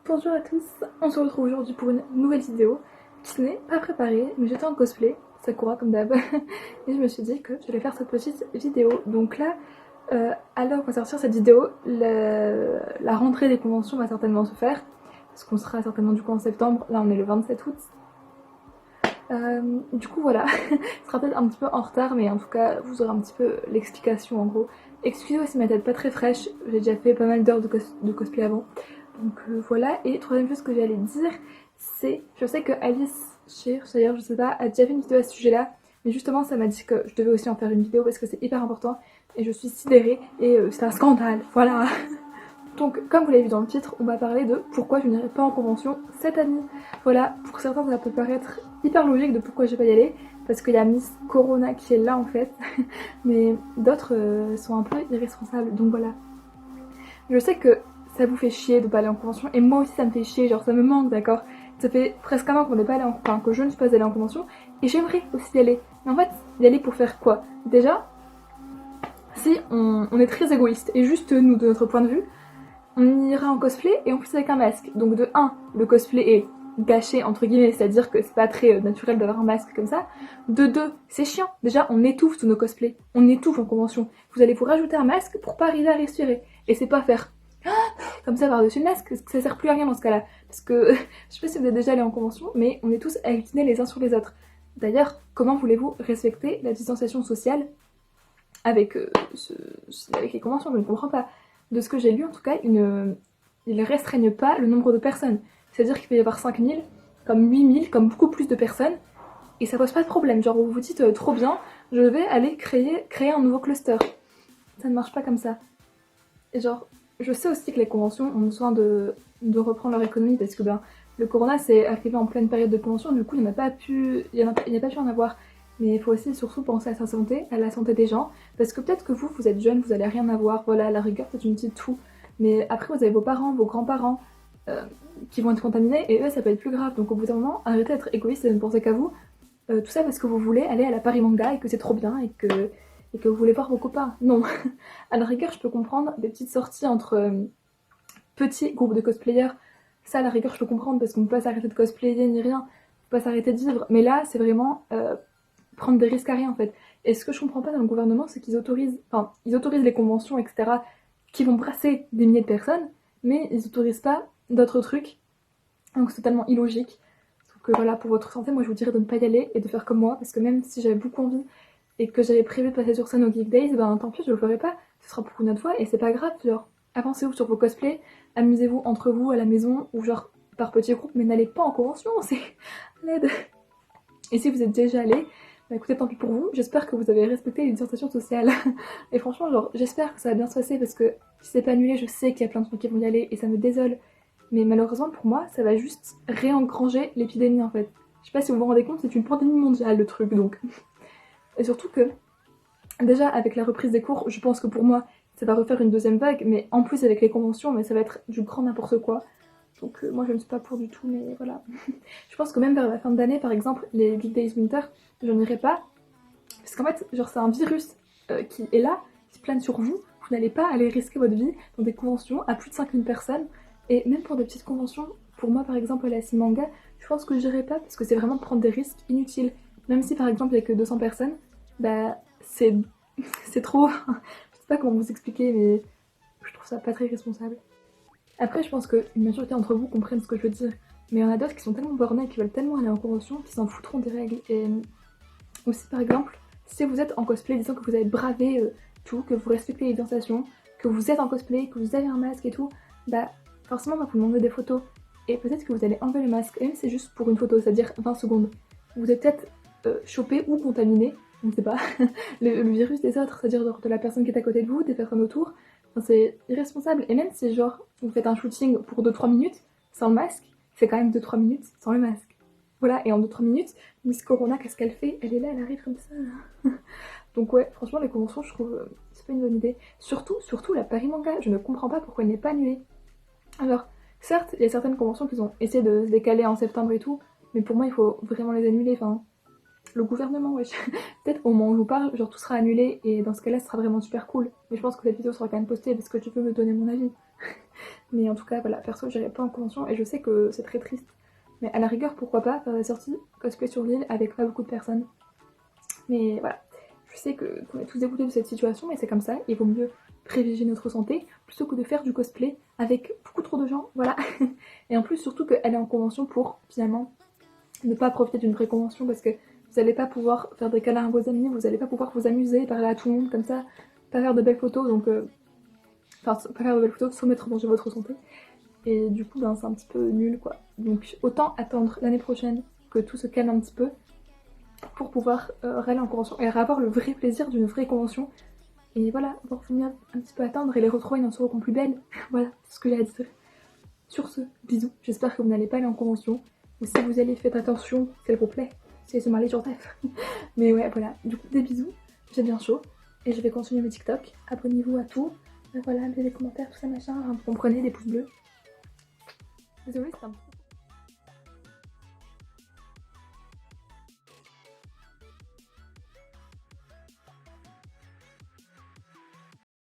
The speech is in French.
Bonjour à tous, on se retrouve aujourd'hui pour une nouvelle vidéo qui n'est pas préparée, mais j'étais en cosplay, Sakura comme d'hab, et je me suis dit que j'allais faire cette petite vidéo. Donc là, à l'heure où va sortir cette vidéo, la rentrée des conventions va certainement se faire, parce qu'on sera certainement du coup en septembre, là on est le 27 août. Du coup voilà, ce sera peut-être un petit peu en retard, mais en tout cas vous aurez un petit peu l'explication en gros. Excusez-moi si ma tête pas très fraîche, j'ai déjà fait pas mal d'heures de cosplay avant. Donc voilà, et troisième chose que j'allais dire, c'est, je sais que Alice Shear, d'ailleurs je sais pas, a déjà fait une vidéo à ce sujet-là, mais justement ça m'a dit que je devais aussi en faire une vidéo parce que c'est hyper important, et je suis sidérée, et c'est un scandale, voilà. Donc comme vous l'avez vu dans le titre, on va parler de pourquoi je n'irai pas en convention cette année. Voilà, pour certains ça peut paraître hyper logique de pourquoi je vais pas y aller, parce qu'il y a Miss Corona qui est là en fait, mais d'autres sont un peu irresponsables, donc voilà. Je sais que ça vous fait chier de pas aller en convention, et moi aussi ça me fait chier, genre ça me manque, d'accord. Ça fait presque un an qu'on n'est pas allé en... enfin, que je ne suis pas allée en convention, et j'aimerais aussi y aller. Mais en fait, y aller pour faire quoi? Déjà, si on est très égoïste, et juste nous, de notre point de vue, on ira en cosplay, et en plus avec un masque. Donc de un, le cosplay est gâché, entre guillemets, c'est-à-dire que c'est pas très naturel d'avoir un masque comme ça. De deux, c'est chiant. Déjà, on étouffe tous nos cosplays. On étouffe en convention. Vous allez vous rajouter un masque pour pas arriver à respirer. Et c'est pas faire comme ça par-dessus le masque, ça sert plus à rien dans ce cas-là. Parce que, je sais pas si vous êtes déjà allé en convention, mais on est tous agglutinés les uns sur les autres. D'ailleurs, comment voulez-vous respecter la distanciation sociale avec, avec les conventions? Je ne comprends pas. De ce que j'ai lu, en tout cas, ils ne restreignent pas le nombre de personnes. C'est-à-dire qu'il peut y avoir 5000, comme 8000, comme beaucoup plus de personnes, et ça pose pas de problème. Genre, vous vous dites, trop bien, je vais aller créer un nouveau cluster. Ça ne marche pas comme ça. Et genre, je sais aussi que les conventions ont besoin de reprendre leur économie parce que ben, le corona c'est arrivé en pleine période de convention, du coup il n'y a pas pu en avoir. Mais il faut aussi surtout penser à sa santé, à la santé des gens, parce que peut-être que vous êtes jeune, vous allez rien avoir, voilà, à la rigueur peut-être une petite toux, mais après vous avez vos parents, vos grands-parents euh, qui vont être contaminés et eux ça peut être plus grave. Donc au bout d'un moment, arrêtez d'être égoïste et de ne penser qu'à vous. Tout ça parce que vous voulez aller à la Paris Manga et que c'est trop bien et que vous voulez voir vos copains. Non. À la rigueur, je peux comprendre des petites sorties entre petits groupes de cosplayers. Ça, à la rigueur, je peux comprendre parce qu'on peut pas s'arrêter de cosplayer ni rien. On peut pas s'arrêter de vivre. Mais là, c'est vraiment prendre des risques à rien en fait. Et ce que je comprends pas dans le gouvernement, c'est qu'ils autorisent, enfin, ils autorisent les conventions, etc., qui vont brasser des milliers de personnes, mais ils autorisent pas d'autres trucs. Donc c'est totalement illogique. Donc voilà, pour votre santé, moi je vous dirais de ne pas y aller et de faire comme moi, parce que même si j'avais beaucoup envie et que j'avais prévu de passer sur scène au Geek Days, ben tant pis, je le ferai pas, ce sera pour une autre fois et c'est pas grave, genre avancez-vous sur vos cosplays, amusez-vous entre vous à la maison ou genre par petits groupes, mais n'allez pas en convention, c'est l'aide. Et si vous êtes déjà allé, bah écoutez, tant pis pour vous, j'espère que vous avez respecté les distanciations sociales. Et franchement, genre, j'espère que ça va bien se passer parce que si c'est pas annulé, je sais qu'il y a plein de gens qui vont y aller et ça me désole. Mais malheureusement pour moi, ça va juste réengranger l'épidémie en fait. Je sais pas si vous vous rendez compte, c'est une pandémie mondiale le truc donc. Et surtout que déjà, avec la reprise des cours, je pense que pour moi, ça va refaire une deuxième vague, mais en plus avec les conventions, mais ça va être du grand n'importe quoi. Donc moi, je ne suis pas pour du tout, mais voilà. Je pense que même vers la fin d'année, par exemple, les Geek Days Winter, je n'irai pas. Parce qu'en fait, genre, c'est un virus qui est là, qui plane sur vous. Vous n'allez pas aller risquer votre vie dans des conventions à plus de 5000 personnes. Et même pour des petites conventions, pour moi, par exemple, à la Simanga, je pense que je n'irai pas parce que c'est vraiment de prendre des risques inutiles. Même si, par exemple, il n'y a que 200 personnes, bah, c'est trop. Je sais pas comment vous expliquer, mais je trouve ça pas très responsable. Après, je pense qu'une majorité d'entre vous comprennent ce que je veux dire. Mais il y en a d'autres qui sont tellement bornés, qui veulent tellement aller en convention, qui s'en foutront des règles. Et aussi, par exemple, si vous êtes en cosplay, disant que vous avez bravé tout, que vous respectez les distanciations, que vous êtes en cosplay, que vous avez un masque et tout, bah forcément, on va vous demander des photos. Et peut-être que vous allez enlever le masque, et même si c'est juste pour une photo, c'est-à-dire 20 secondes. Vous êtes peut-être chopé ou contaminé, on ne sait pas, le virus des autres, c'est-à-dire genre, de la personne qui est à côté de vous, des personnes autour. Enfin, c'est irresponsable. Et même si genre vous faites un shooting pour 2-3 minutes sans le masque, c'est quand même 2-3 minutes sans le masque. Voilà, et en 2-3 minutes, Miss Corona, qu'est-ce qu'elle fait? Elle est là, elle arrive comme ça. Donc ouais, franchement, les conventions, je trouve, c'est pas une bonne idée. Surtout la Paris Manga, je ne comprends pas pourquoi elle n'est pas annulée. Alors, certes, il y a certaines conventions qui ont essayé de se décaler en septembre et tout, mais pour moi, il faut vraiment les annuler. Enfin, le gouvernement, wesh. Peut-être au moment où je vous parle, genre tout sera annulé et dans ce cas-là, ce sera vraiment super cool. Mais je pense que cette vidéo sera quand même postée parce que tu peux me donner mon avis. Mais en tout cas, voilà, perso, j'irai pas en convention et je sais que c'est très triste. Mais à la rigueur, pourquoi pas faire des sorties cosplay sur l'île avec pas beaucoup de personnes. Mais voilà, je sais qu'on est tous dégoûtés de cette situation, mais c'est comme ça. Il vaut mieux privilégier notre santé plutôt que de faire du cosplay avec beaucoup trop de gens. Voilà. Et en plus, surtout qu'elle est en convention pour finalement ne pas profiter d'une vraie convention parce que vous n'allez pas pouvoir faire des câlins à vos amis, vous n'allez pas pouvoir vous amuser, parler à tout le monde comme ça, pas faire de belles photos, donc enfin pas faire de belles photos sans mettre en danger votre santé. Et du coup, ben, c'est un petit peu nul quoi. Donc autant attendre l'année prochaine que tout se calme un petit peu pour pouvoir aller en convention et avoir le vrai plaisir d'une vraie convention. Et voilà, il faut mieux un petit peu attendre et les retrouvailles n'en seront plus belles. Voilà, c'est ce que j'ai à dire. Sur ce, bisous. J'espère que vous n'allez pas aller en convention. Ou si vous allez, faites attention, s'il vous plaît. C'est se marrer sur tête. Mais ouais, voilà. Du coup, des bisous. J'ai bien chaud. Et je vais continuer mes TikTok. Abonnez-vous à tout. Voilà, mettez des commentaires, tout ça, machin. Vous comprenez, des pouces bleus. Désolée, c'est un peu...